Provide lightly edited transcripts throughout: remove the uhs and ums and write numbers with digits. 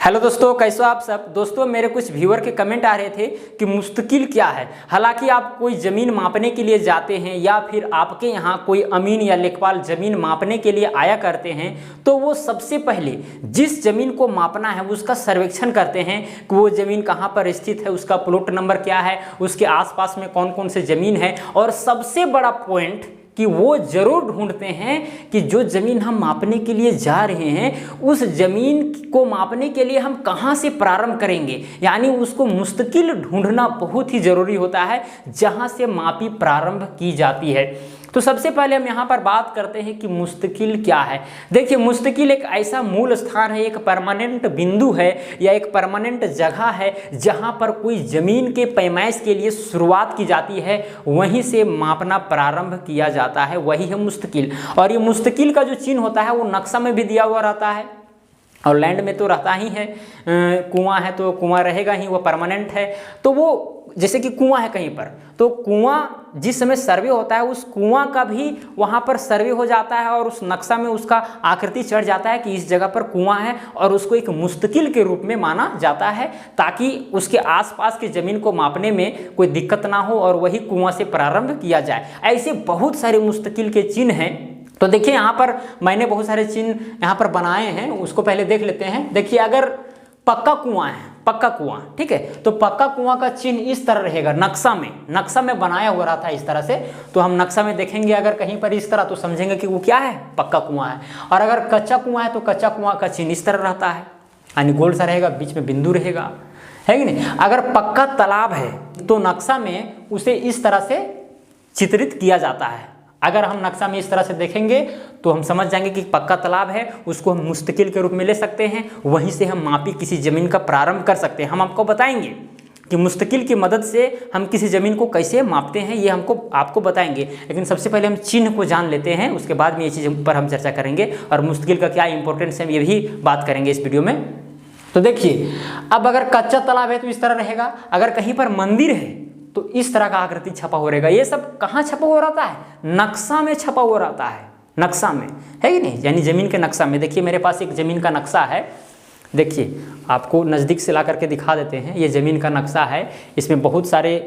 Hello दोस्तों, कैसे हो आप सब। दोस्तों मेरे कुछ व्यूअर के कमेंट आ रहे थे कि मुस्तकिल क्या है। हालांकि आप कोई ज़मीन मापने के लिए जाते हैं या फिर आपके यहाँ कोई अमीन या लेखपाल ज़मीन मापने के लिए आया करते हैं तो वो सबसे पहले जिस ज़मीन को मापना है उसका सर्वेक्षण करते हैं कि वो ज़मीन कहाँ पर स्थित है, उसका प्लॉट नंबर क्या है, उसके आसपास में कौन कौन से ज़मीन है। और सबसे बड़ा पॉइंट कि वो जरूर ढूंढते हैं कि जो ज़मीन हम मापने के लिए जा रहे हैं उस ज़मीन को मापने के लिए हम कहाँ से प्रारंभ करेंगे। यानी उसको मुस्तकिल ढूंढना बहुत ही ज़रूरी होता है जहाँ से मापी प्रारंभ की जाती है। तो सबसे पहले हम यहाँ पर बात करते हैं कि मुस्तकिल क्या है। देखिए, मुस्तकिल एक ऐसा मूल स्थान है, एक परमानेंट बिंदु है या एक परमानेंट जगह है जहाँ पर कोई ज़मीन के पैमाइश के लिए शुरुआत की जाती है, वहीं से मापना प्रारंभ किया जाता है, वही है मुस्तकिल। और ये मुस्तकिल का जो चिन्ह होता है वो नक्शा में भी दिया हुआ रहता है और लैंड में तो रहता ही है। कुआं है तो कुआं रहेगा ही, वो परमानेंट है। तो वो जैसे कि कुआं है कहीं पर, तो कुआं जिस समय सर्वे होता है उस कुआं का भी वहाँ पर सर्वे हो जाता है और उस नक्शा में उसका आकृति चढ़ जाता है कि इस जगह पर कुआं है और उसको एक मुस्तकिल के रूप में माना जाता है ताकि उसके आसपास की ज़मीन को मापने में कोई दिक्कत ना हो और वही कुआं से प्रारंभ किया जाए। ऐसे बहुत सारे मुस्तकिल के चिन्ह हैं। तो देखिए, यहाँ पर मैंने बहुत सारे चिन्ह यहाँ पर बनाए हैं, उसको पहले देख लेते हैं। देखिए, अगर पक्का कुआं है, पक्का कुआं, ठीक है, तो पक्का कुआं का चिन्ह इस तरह रहेगा। नक्शा में बनाया हुआ रहता है इस तरह से। तो हम नक्शा में देखेंगे अगर कहीं पर इस तरह तो समझेंगे कि वो क्या है, पक्का कुआं है। और अगर कच्चा कुआं है तो कच्चा कुआं का चिन्ह इस तरह रहता है, यानी गोल सा रहेगा, बीच में बिंदु रहेगा, है कि नहीं। अगर पक्का तालाब है तो नक्शा में उसे इस तरह से चित्रित किया जाता है। अगर हम नक्शा में इस तरह से देखेंगे तो हम समझ जाएंगे कि पक्का तालाब है, उसको हम मुस्तकिल के रूप में ले सकते हैं, वहीं से हम मापी किसी ज़मीन का प्रारंभ कर सकते हैं। हम आपको बताएंगे कि मुस्तकिल की मदद से हम किसी ज़मीन को कैसे मापते हैं, ये आपको बताएंगे। लेकिन सबसे पहले हम चिन्ह को जान लेते हैं, उसके बाद में ये चीज़ पर हम चर्चा करेंगे और मुस्तकिल का क्या इंपॉर्टेंस है ये भी बात करेंगे इस वीडियो में। तो देखिए, अब अगर कच्चा तालाब है तो इस तरह रहेगा, अगर कहीं पर मंदिर है तो इस तरह का आकृति छपा हो रहेगा। ये सब कहाँ छपा हो रहता है, नक्शा में छपा हो रहता है, नक्शा में, है कि नहीं, यानी ज़मीन के नक्शा में। देखिए, मेरे पास एक ज़मीन का नक्शा है, देखिए आपको नज़दीक से ला करके दिखा देते हैं। ये ज़मीन का नक्शा है, इसमें बहुत सारे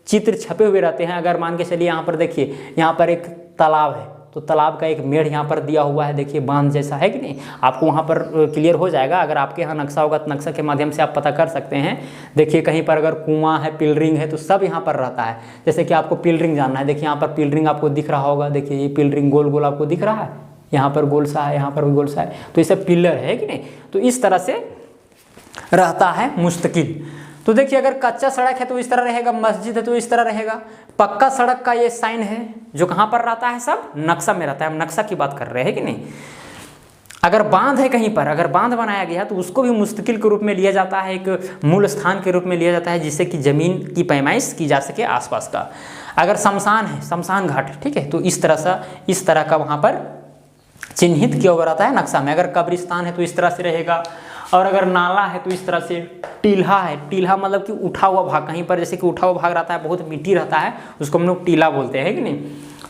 चित्र छपे हुए रहते हैं। अगर मान के चलिए यहाँ पर देखिए, यहाँ पर एक तालाब है तो तालाब का एक मेढ़ यहाँ पर दिया हुआ है, देखिए बांध जैसा, है कि नहीं। आपको वहाँ पर क्लियर हो जाएगा, अगर आपके यहाँ नक्शा होगा तो नक्शा के माध्यम से आप पता कर सकते हैं। देखिए, कहीं पर अगर कुआं है, पिलरिंग है, तो सब यहाँ पर रहता है। जैसे कि आपको पिलरिंग जानना है, देखिए यहाँ पर पिलरिंग आपको दिख रहा होगा, देखिए ये पिलरिंग गोल गोल आपको दिख रहा है, यहाँ पर गोल सा है, यहाँ पर भी गोल सा है, तो ये सब पिलर है कि नहीं। तो इस तरह से रहता है मुस्तकिल। तो देखिए, अगर कच्चा सड़क है तो इस तरह रहेगा, मस्जिद है तो इस तरह रहेगा। पक्का सड़क का ये साइन है जो कहाँ पर रहता है, सब नक्शा में रहता है। हम नक्शा की बात कर रहे हैं कि नहीं। अगर बांध है कहीं पर, अगर बांध बनाया गया तो उसको भी मुस्तकिल के रूप में लिया जाता है, एक मूल स्थान के रूप में लिया जाता है जिससे कि ज़मीन की पैमाइश की जा सके आसपास का। अगर शमशान है, शमशान घाट, ठीक है, तो इस तरह का वहाँ पर चिन्हित किया हुआ रहता है नक्शा में। अगर कब्रिस्तान है तो इस तरह से रहेगा। और अगर नाला है तो इस तरह से। टीला है, टीला मतलब कि उठा हुआ भाग, कहीं पर जैसे कि उठा हुआ भाग रहता है, बहुत मिट्टी रहता है, उसको हम लोग टीला बोलते हैं कि नहीं।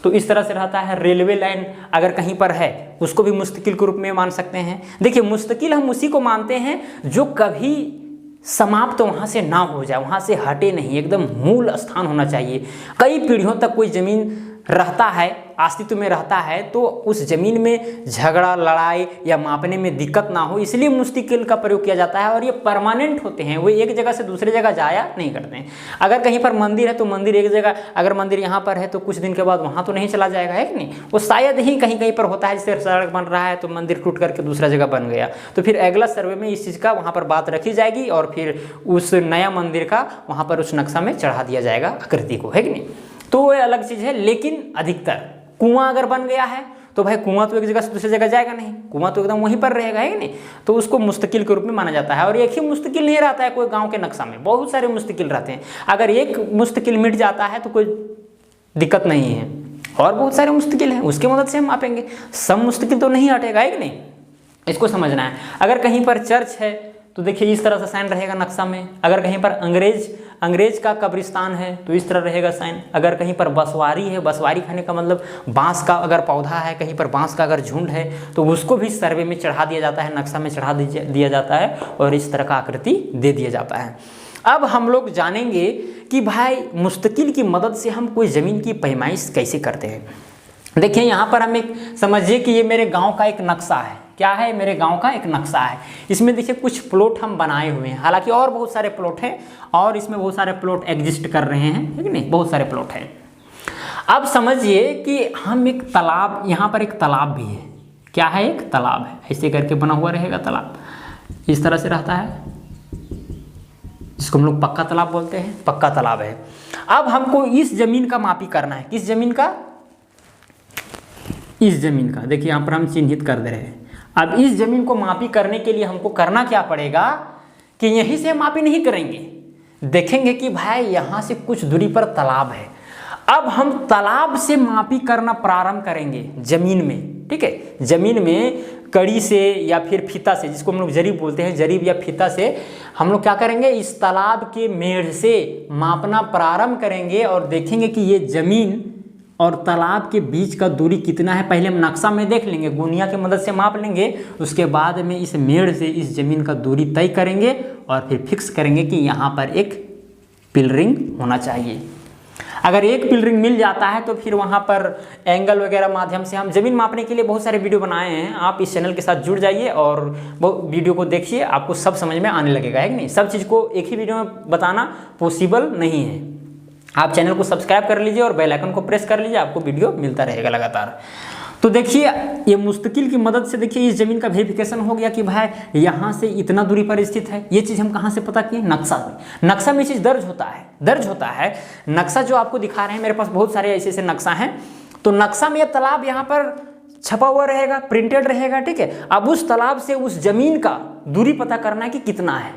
तो इस तरह से रहता है। रेलवे लाइन अगर कहीं पर है उसको भी मुस्तकिल के रूप में मान सकते हैं। देखिए, मुस्तकिल हम उसी को मानते हैं जो कभी समाप्त तो वहाँ से ना हो जाए, वहाँ से हटे नहीं, एकदम मूल स्थान होना चाहिए। कई पीढ़ियों तक कोई ज़मीन रहता है, अस्तित्व में रहता है, तो उस ज़मीन में झगड़ा, लड़ाई या मापने में दिक्कत ना हो, इसलिए मुस्तकिल का प्रयोग किया जाता है। और ये परमानेंट होते हैं, वो एक जगह से दूसरी जगह जाया नहीं करते हैं। अगर कहीं पर मंदिर है तो मंदिर एक जगह, अगर मंदिर यहाँ पर है तो कुछ दिन के बाद वहाँ तो नहीं चला जाएगा, है कि नहीं। वो शायद ही कहीं कहीं पर होता है, जैसे सड़क बन रहा है तो मंदिर टूट करके दूसरा जगह बन गया, तो फिर अगला सर्वे में इस चीज़ का वहाँ पर बात रखी जाएगी और फिर उस नया मंदिर का वहाँ पर उस नक्शा में चढ़ा दिया जाएगा आकृति को, है कि नहीं। तो वो अलग चीज़ है। लेकिन अधिकतर कुआं अगर बन गया है तो भाई कुआं तो एक जगह से दूसरी जगह जाएगा नहीं, कुआं तो एकदम वहीं पर रहेगा, है कि नहीं। तो उसको मुस्तकिल के रूप में माना जाता है। और एक ही मुस्तकिल नहीं रहता है कोई गांव के नक्शा में, बहुत सारे मुस्तकिल रहते हैं। अगर एक मुस्तकिल मिट जाता है तो कोई दिक्कत नहीं है, और बहुत सारे मुस्तकिल हैं, उसकी मदद से हम मापेंगे। सब मुस्तकिल तो नहीं हटेगा, है कि नहीं, इसको समझना है। अगर कहीं पर चर्च है तो देखिए इस तरह से साइन रहेगा नक्शा में। अगर कहीं पर अंग्रेज का कब्रिस्तान है तो इस तरह रहेगा साइन। अगर कहीं पर बसवारी है, बसवारी खाने का मतलब बांस का अगर पौधा है, कहीं पर बांस का अगर झुंड है तो उसको भी सर्वे में चढ़ा दिया जाता है, नक्शा में चढ़ा दिया जाता है और इस तरह का आकृति दे दिया जाता है। अब हम लोग जानेंगे कि भाई मुस्तकिल की मदद से हम कोई ज़मीन की पैमाइश कैसे करते हैं। देखिए यहाँ पर हम एक समझिए कि ये मेरे गाँव का एक नक्शा है। क्या है? मेरे गांव का एक नक्शा है। इसमें देखिए कुछ प्लॉट हम बनाए हुए हैं, हालांकि और बहुत सारे प्लॉट हैं और इसमें बहुत सारे प्लॉट एग्जिस्ट कर रहे हैं, ठीक नहीं, बहुत सारे प्लॉट हैं। अब समझिए कि हम एक तालाब, यहाँ पर एक तालाब भी है। क्या है? एक तालाब है, ऐसे करके बना हुआ रहेगा तालाब, इस तरह से रहता है, जिसको हम लोग पक्का तालाब बोलते हैं, पक्का तालाब है। अब हमको इस जमीन का मापी करना है। किस जमीन का? इस जमीन का। देखिए यहाँ पर हम चिन्हित कर दे रहे हैं। अब इस जमीन को मापी करने के लिए हमको करना क्या पड़ेगा कि यहीं से मापी नहीं करेंगे, देखेंगे कि भाई यहाँ से कुछ दूरी पर तालाब है। अब हम तालाब से मापी करना प्रारंभ करेंगे जमीन में, ठीक है। जमीन में कड़ी से या फिर फीता से, जिसको हम लोग जरीब बोलते हैं, जरीब या फीता से हम लोग क्या करेंगे, इस तालाब के मेढ़ से मापना प्रारंभ करेंगे और देखेंगे कि ये जमीन और तालाब के बीच का दूरी कितना है। पहले हम नक्शा में देख लेंगे, गुनिया की मदद से माप लेंगे, उसके बाद में इस मेढ़ से इस जमीन का दूरी तय करेंगे और फिर फिक्स करेंगे कि यहाँ पर एक पिलरिंग होना चाहिए। अगर एक पिलरिंग मिल जाता है तो फिर वहाँ पर एंगल वगैरह माध्यम से हम ज़मीन मापने के लिए बहुत सारे वीडियो बनाए हैं। आप इस चैनल के साथ जुड़ जाइए और वो वीडियो को देखिए, आपको सब समझ में आने लगेगा, है कि नहीं। सब चीज़ को एक ही वीडियो में बताना पॉसिबल नहीं है। आप चैनल को सब्सक्राइब कर लीजिए और बेल आइकन को प्रेस कर लीजिए, आपको वीडियो मिलता रहेगा लगातार। तो देखिए ये मुस्तकिल की मदद से देखिए इस जमीन का वेरिफिकेशन हो गया कि भाई यहाँ से इतना दूरी पर स्थित है। ये चीज़ हम कहाँ से पता किए? नक्शा में। नक्शा में चीज़ दर्ज होता है। नक्शा जो आपको दिखा रहे हैं, मेरे पास बहुत सारे ऐसे नक्शा हैं। तो नक्शा में ये तालाब यहाँ पर छपा हुआ रहेगा, प्रिंटेड रहेगा, ठीक है। अब उस तालाब से उस जमीन का दूरी पता करना है कि कितना है,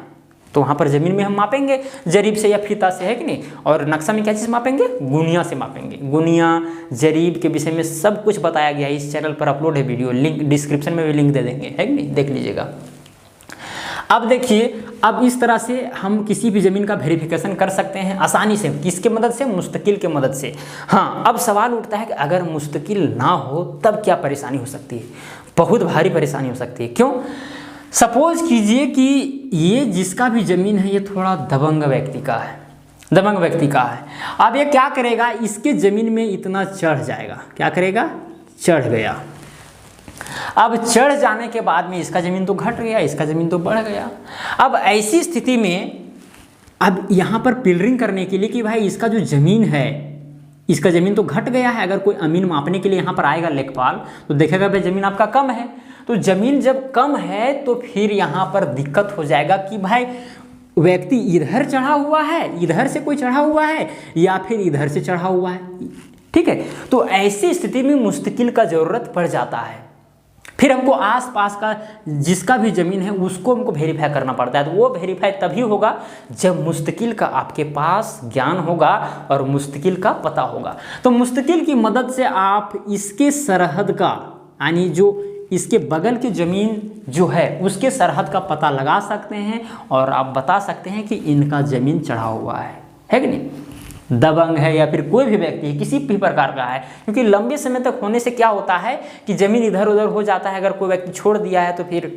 तो वहाँ पर ज़मीन में हम मापेंगे जरीब से या फीता से, है कि नहीं। और नक्शा में क्या चीज़ मापेंगे? गुनिया से मापेंगे। गुनिया, जरीब के विषय में सब कुछ बताया गया है, इस चैनल पर अपलोड है वीडियो, लिंक डिस्क्रिप्शन में भी लिंक दे देंगे, है कि नहीं, देख लीजिएगा। अब देखिए, अब इस तरह से हम किसी भी ज़मीन का वेरिफिकेशन कर सकते हैं आसानी से। किसके मदद से? मुस्तकिल के मदद से। हाँ, अब सवाल उठता है कि अगर मुस्तकिल ना हो तब क्या परेशानी हो सकती है? बहुत भारी परेशानी हो सकती है। क्यों? सपोज कीजिए कि ये जिसका भी ज़मीन है ये थोड़ा दबंग व्यक्ति का है, अब ये क्या करेगा, इसके ज़मीन में इतना चढ़ जाएगा। क्या करेगा? चढ़ गया। अब चढ़ जाने के बाद में इसका ज़मीन तो घट गया, इसका ज़मीन तो बढ़ गया। अब ऐसी स्थिति में अब यहाँ पर पिलरिंग करने के लिए कि भाई इसका जो ज़मीन है, इसका ज़मीन तो घट गया है। अगर कोई अमीन मापने के लिए यहाँ पर आएगा लेखपाल तो देखेगा भाई ज़मीन आपका कम है। तो ज़मीन जब कम है तो फिर यहाँ पर दिक्कत हो जाएगा कि भाई व्यक्ति इधर चढ़ा हुआ है, इधर से कोई चढ़ा हुआ है या फिर इधर से चढ़ा हुआ है, ठीक है। तो ऐसी स्थिति में मुस्तकिल का ज़रूरत पड़ जाता है। फिर हमको आसपास का जिसका भी ज़मीन है उसको हमको वेरीफाई करना पड़ता है। तो वो वेरीफाई तभी होगा जब मुस्तकिल का आपके पास ज्ञान होगा और मुस्तकिल का पता होगा। तो मुस्तकिल की मदद से आप इसके सरहद का, यानी जो इसके बगल की ज़मीन जो है उसके सरहद का पता लगा सकते हैं और आप बता सकते हैं कि इनका ज़मीन चढ़ा हुआ है कि नहीं। दबंग है या फिर कोई भी व्यक्ति किसी भी प्रकार का है, क्योंकि लंबे समय तक होने से क्या होता है कि ज़मीन इधर उधर हो जाता है। अगर कोई व्यक्ति छोड़ दिया है तो फिर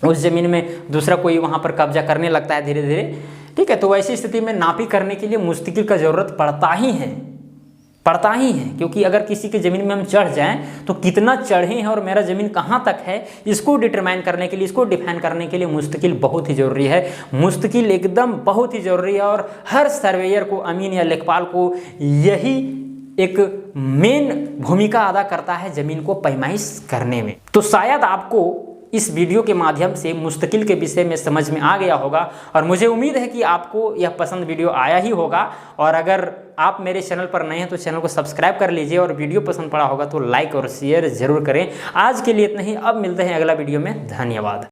उस ज़मीन में दूसरा कोई वहाँ पर कब्जा करने लगता है धीरे धीरे, ठीक है। तो ऐसी स्थिति में नापी करने के लिए मुस्तकिल का ज़रूरत पड़ता ही है, क्योंकि अगर किसी की ज़मीन में हम चढ़ जाएं तो कितना चढ़े हैं और मेरा ज़मीन कहाँ तक है, इसको डिटरमाइन करने के लिए, इसको डिफाइन करने के लिए मुस्तकिल बहुत ही ज़रूरी है। मुस्तकिल एकदम बहुत ही ज़रूरी है और हर सर्वेयर को, अमीन या लेखपाल को यही एक मेन भूमिका अदा करता है ज़मीन को पैमाइश करने में। तो शायद आपको इस वीडियो के माध्यम से मुस्तकिल के विषय में समझ में आ गया होगा और मुझे उम्मीद है कि आपको यह पसंद वीडियो आया ही होगा। और अगर आप मेरे चैनल पर नए हैं तो चैनल को सब्सक्राइब कर लीजिए और वीडियो पसंद पड़ा होगा तो लाइक और शेयर ज़रूर करें। आज के लिए इतना ही, अब मिलते हैं अगला वीडियो में। धन्यवाद।